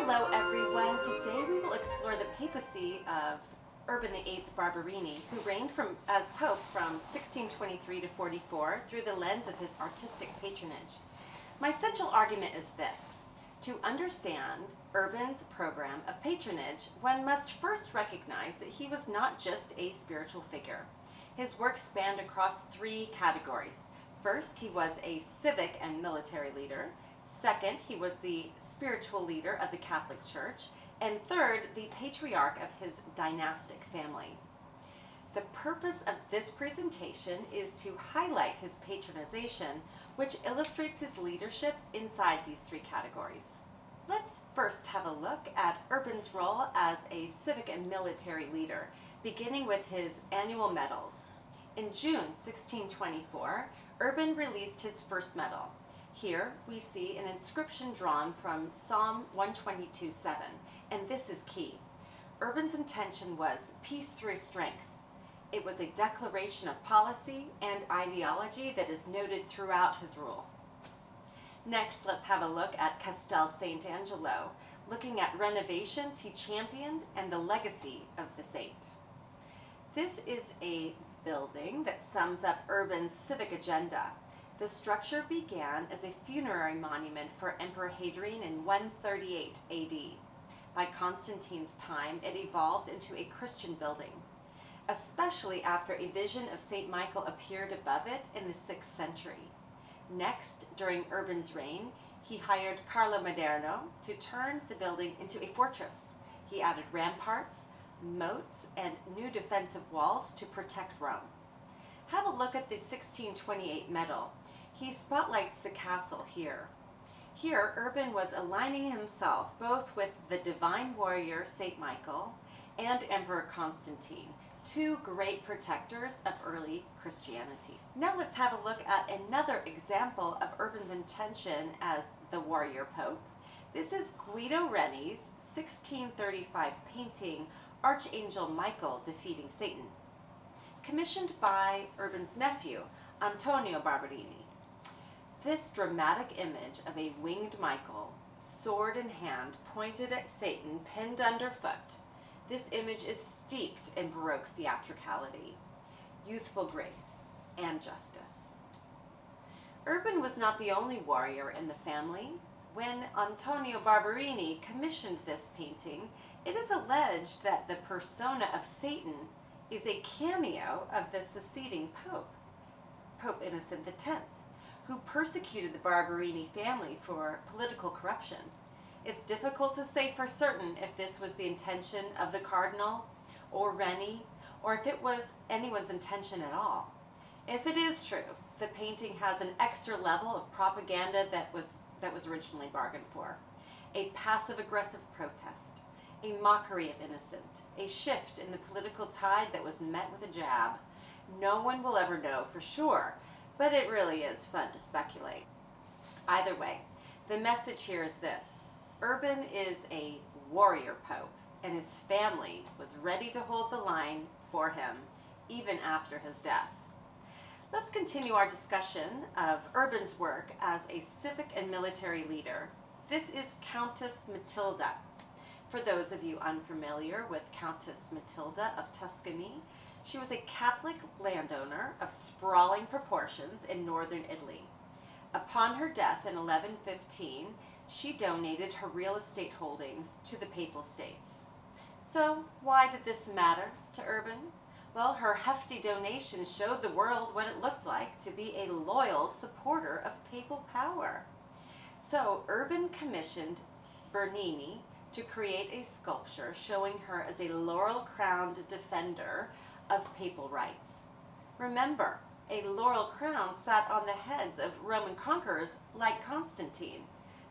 Hello everyone, today we will explore the papacy of Urban VIII Barberini, who reigned as Pope from 1623 to 44 through the lens of his artistic patronage. My central argument is this: to understand Urban's program of patronage, one must first recognize that he was not just a spiritual figure. His work spanned across three categories. First, he was a civic and military leader. Second, he was the spiritual leader of the Catholic Church. And third, the patriarch of his dynastic family. The purpose of this presentation is to highlight his patronization, which illustrates his leadership inside these three categories. Let's first have a look at Urban's role as a civic and military leader, beginning with his annual medals. In June 1624, Urban released his first medal. Here we see an inscription drawn from Psalm 122:7, and this is key. Urban's intention was peace through strength. It was a declaration of policy and ideology that is noted throughout his rule. Next, let's have a look at Castel Sant'Angelo, looking at renovations he championed and the legacy of the saint. This is a building that sums up Urban's civic agenda. The structure began as a funerary monument for Emperor Hadrian in 138 AD. By Constantine's time, it evolved into a Christian building, especially after a vision of St. Michael appeared above it in the 6th century. Next, during Urban's reign, he hired Carlo Maderno to turn the building into a fortress. He added ramparts, moats, and new defensive walls to protect Rome. Have a look at the 1628 medal. He spotlights the castle here. Here, Urban was aligning himself both with the divine warrior St. Michael and Emperor Constantine, two great protectors of early Christianity. Now let's have a look at another example of Urban's intention as the warrior pope. This is Guido Reni's 1635 painting, Archangel Michael Defeating Satan, commissioned by Urban's nephew, Antonio Barberini. This dramatic image of a winged Michael, sword in hand, pointed at Satan, pinned underfoot. This image is steeped in Baroque theatricality, youthful grace, and justice. Urban was not the only warrior in the family. When Antonio Barberini commissioned this painting, it is alleged that the persona of Satan is a cameo of the succeeding Pope, Pope Innocent X, who persecuted the Barberini family for political corruption. It's difficult to say for certain if this was the intention of the Cardinal or Reni, or if it was anyone's intention at all. If it is true, the painting has an extra level of propaganda that was originally bargained for. A passive-aggressive protest, a mockery of innocent, a shift in the political tide that was met with a jab. No one will ever know for sure, but it really is fun to speculate. Either way, the message here is this: Urban is a warrior pope, and his family was ready to hold the line for him even after his death. Let's continue our discussion of Urban's work as a civic and military leader. This is Countess Matilda. For those of you unfamiliar with Countess Matilda of Tuscany, she was a Catholic landowner of sprawling proportions in northern Italy. Upon her death in 1115, she donated her real estate holdings to the Papal States. So why did this matter to Urban? Well, her hefty donation showed the world what it looked like to be a loyal supporter of papal power. So Urban commissioned Bernini to create a sculpture showing her as a laurel-crowned defender of papal rights. Remember, a laurel crown sat on the heads of Roman conquerors like Constantine.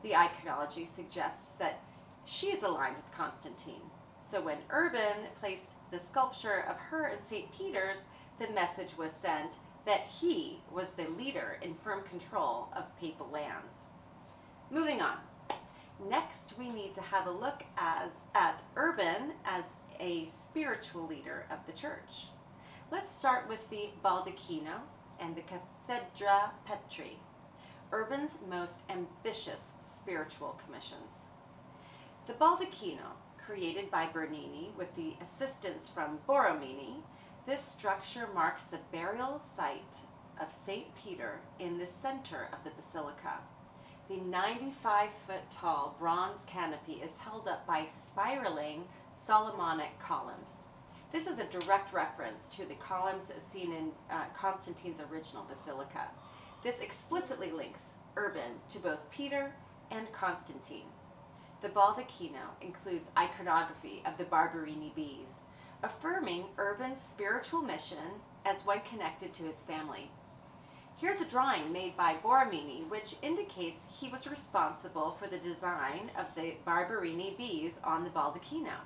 The iconology suggests that she is aligned with Constantine. So when Urban placed the sculpture of her in St. Peter's, the message was sent that he was the leader in firm control of papal lands. Moving on. Next, we need to have a look at Urban as a spiritual leader of the church. Let's start with the Baldacchino and the Cathedra Petri, Urban's most ambitious spiritual commissions. The baldacchino, created by Bernini with the assistance from Borromini, this structure marks the burial site of St. Peter in the center of the basilica. The 95-foot-tall bronze canopy is held up by spiraling Solomonic columns. This is a direct reference to the columns seen in Constantine's original basilica. This explicitly links Urban to both Peter and Constantine. The baldacchino includes iconography of the Barberini bees, affirming Urban's spiritual mission as one connected to his family. Here's a drawing made by Borromini, which indicates he was responsible for the design of the Barberini bees on the baldacchino.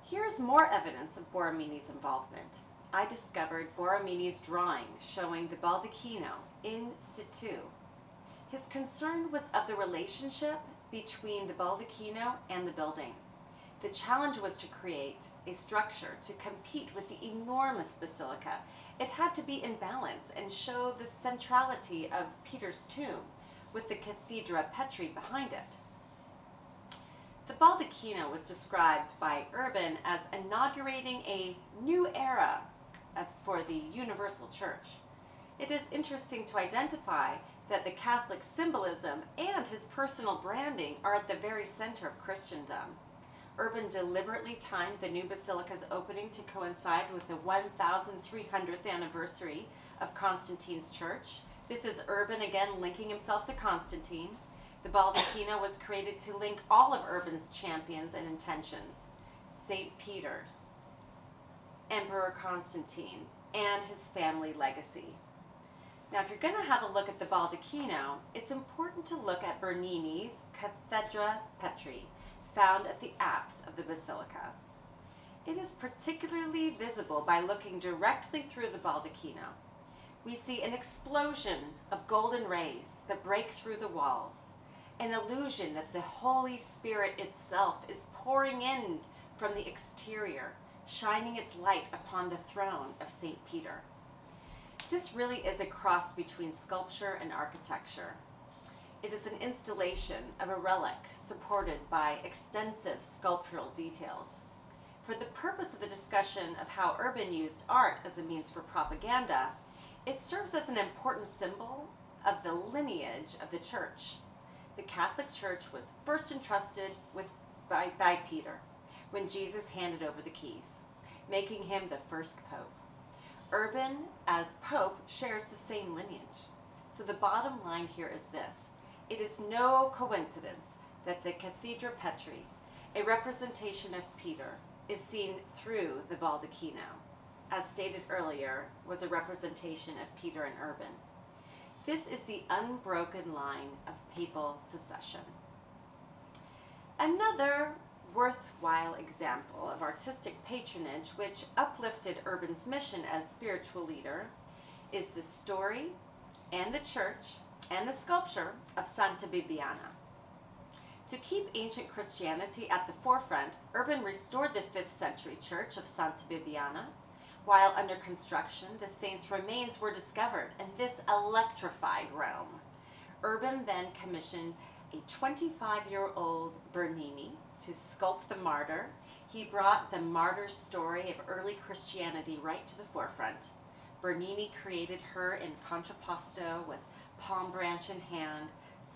Here's more evidence of Borromini's involvement. I discovered Borromini's drawing showing the baldacchino in situ. His concern was of the relationship between the baldacchino and the building. The challenge was to create a structure to compete with the enormous basilica. It had to be in balance and show the centrality of Peter's tomb with the Cathedra Petri behind it. The baldacchino was described by Urban as inaugurating a new era for the universal church. It is interesting to identify that the Catholic symbolism and his personal branding are at the very center of Christendom. Urban deliberately timed the new basilica's opening to coincide with the 1,300th anniversary of Constantine's church. This is Urban again linking himself to Constantine. The baldacchino was created to link all of Urban's champions and intentions: St. Peter's, Emperor Constantine, and his family legacy. Now, if you're going to have a look at the baldacchino, it's important to look at Bernini's Cathedra Petri, found at the apse of the basilica. It is particularly visible by looking directly through the baldacchino. We see an explosion of golden rays that break through the walls, an illusion that the Holy Spirit itself is pouring in from the exterior, shining its light upon the throne of St. Peter. This really is a cross between sculpture and architecture. It is an installation of a relic supported by extensive sculptural details. For the purpose of the discussion of how Urban used art as a means for propaganda, it serves as an important symbol of the lineage of the church. The Catholic Church was first entrusted by Peter when Jesus handed over the keys, making him the first pope. Urban, as pope, shares the same lineage. So the bottom line here is this: it is no coincidence that the Cathedra Petri, a representation of Peter, is seen through the baldacchino. As stated earlier, was a representation of Peter and Urban. This is the unbroken line of papal succession. Another worthwhile example of artistic patronage which uplifted Urban's mission as spiritual leader is the story and the church and the sculpture of Santa Bibiana. To keep ancient Christianity at the forefront, Urban restored the 5th century church of Santa Bibiana. While under construction, the saint's remains were discovered, and this electrified Rome. Urban then commissioned a 25-year-old Bernini to sculpt the martyr. He brought the martyr's story of early Christianity right to the forefront. Bernini created her in contrapposto with palm branch in hand,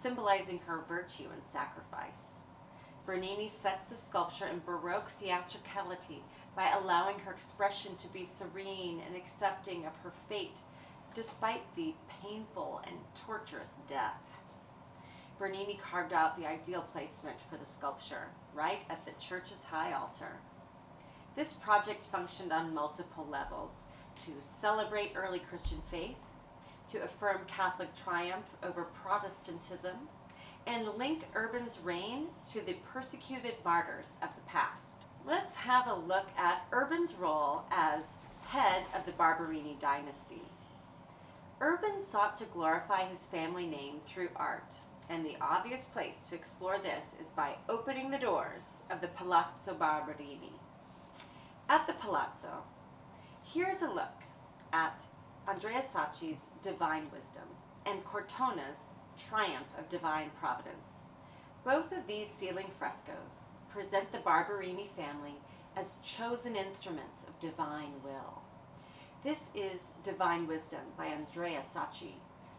symbolizing her virtue and sacrifice. Bernini sets the sculpture in Baroque theatricality by allowing her expression to be serene and accepting of her fate despite the painful and torturous death. Bernini carved out the ideal placement for the sculpture, right at the church's high altar. This project functioned on multiple levels: to celebrate early Christian faith, to affirm Catholic triumph over Protestantism, and link Urban's reign to the persecuted martyrs of the past. Let's have a look at Urban's role as head of the Barberini dynasty. Urban sought to glorify his family name through art, and the obvious place to explore this is by opening the doors of the Palazzo Barberini. At the Palazzo, here's a look at Andrea Sacchi's Divine Wisdom and Cortona's Triumph of Divine Providence. Both of these ceiling frescoes present the Barberini family as chosen instruments of divine will. This is Divine Wisdom by Andrea Sacchi.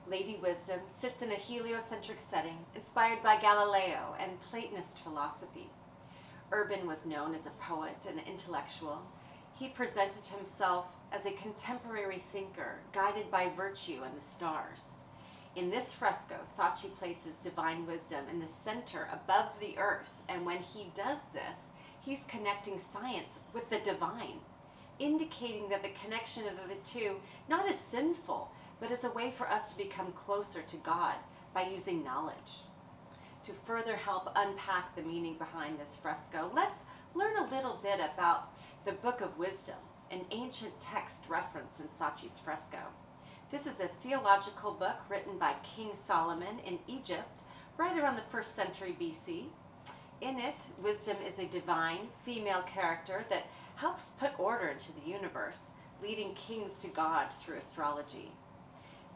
Lady Wisdom sits in a heliocentric setting inspired by Galileo and Platonist philosophy. Urban was known as a poet and intellectual. He presented himself as a contemporary thinker, guided by virtue and the stars. In this fresco, Sacchi places Divine Wisdom in the center above the earth, and when he does this, he's connecting science with the divine, indicating that the connection of the two not as sinful, but as a way for us to become closer to God by using knowledge. To further help unpack the meaning behind this fresco, let's learn a little bit about the Book of Wisdom, an ancient text referenced in Sacchi's fresco. This is a theological book written by King Solomon in Egypt, right around the 1st century BC. In it, wisdom is a divine female character that helps put order into the universe, leading kings to God through astrology.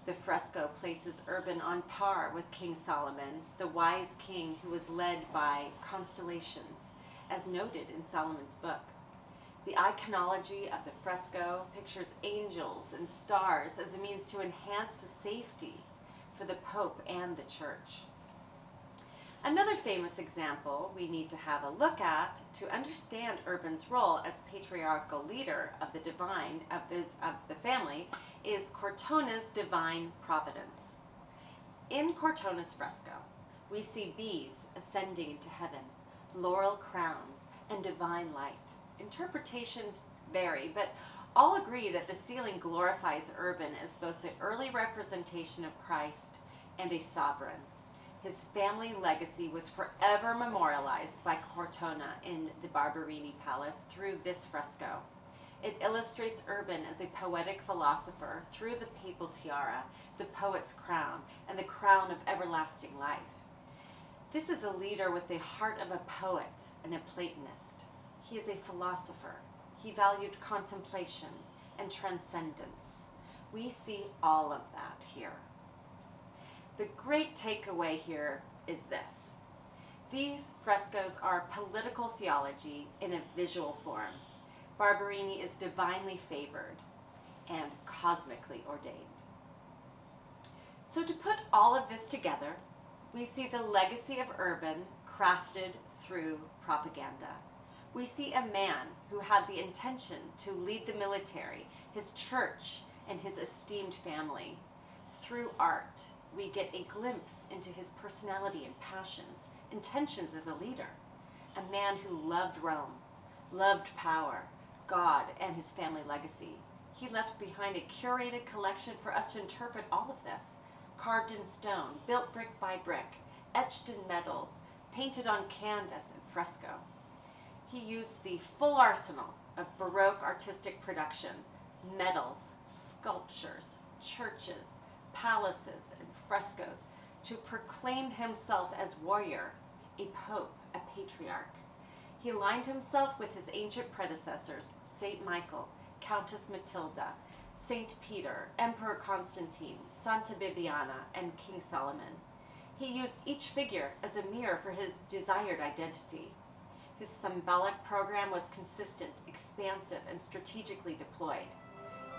The fresco places Urban on par with King Solomon, the wise king who was led by constellations, as noted in Solomon's book. The iconology of the fresco pictures angels and stars as a means to enhance the safety for the Pope and the Church. Another famous example we need to have a look at to understand Urban's role as patriarchal leader of the family is Cortona's Divine Providence. In Cortona's fresco, we see bees ascending into heaven, laurel crowns, and divine light. Interpretations vary, but all agree that the ceiling glorifies Urban as both the early representation of Christ and a sovereign. His family legacy was forever memorialized by Cortona in the Barberini Palace through this fresco. It illustrates Urban as a poetic philosopher through the papal tiara, the poet's crown, and the crown of everlasting life. This is a leader with the heart of a poet and a Platonist. He is a philosopher. He valued contemplation and transcendence. We see all of that here. The great takeaway here is this. These frescoes are political theology in a visual form. Barberini is divinely favored and cosmically ordained. So to put all of this together, we see the legacy of Urban crafted through propaganda. We see a man who had the intention to lead the military, his church, and his esteemed family. Through art, we get a glimpse into his personality and passions, intentions as a leader. A man who loved Rome, loved power, God, and his family legacy. He left behind a curated collection for us to interpret all of this, carved in stone, built brick by brick, etched in metals, painted on canvas and fresco. He used the full arsenal of Baroque artistic production, medals, sculptures, churches, palaces, and frescoes to proclaim himself as warrior, a pope, a patriarch. He aligned himself with his ancient predecessors, Saint Michael, Countess Matilda, Saint Peter, Emperor Constantine, Santa Bibiana, and King Solomon. He used each figure as a mirror for his desired identity. His symbolic program was consistent, expansive, and strategically deployed.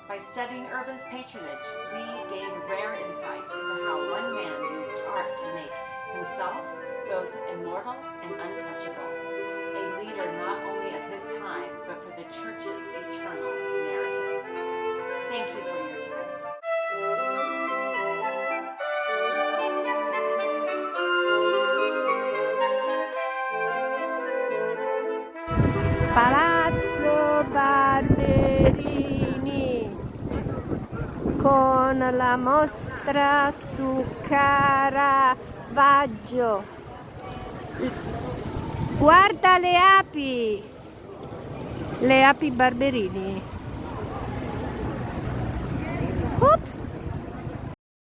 By studying Urban's patronage, we gain rare insight into how one man used art to make himself both immortal and untouchable, a leader not only of his time, but for the Church's eternal narrative. Thank you for your time. Palazzo Barberini con la mostra su Caravaggio. Guarda le api Barberini. Ops!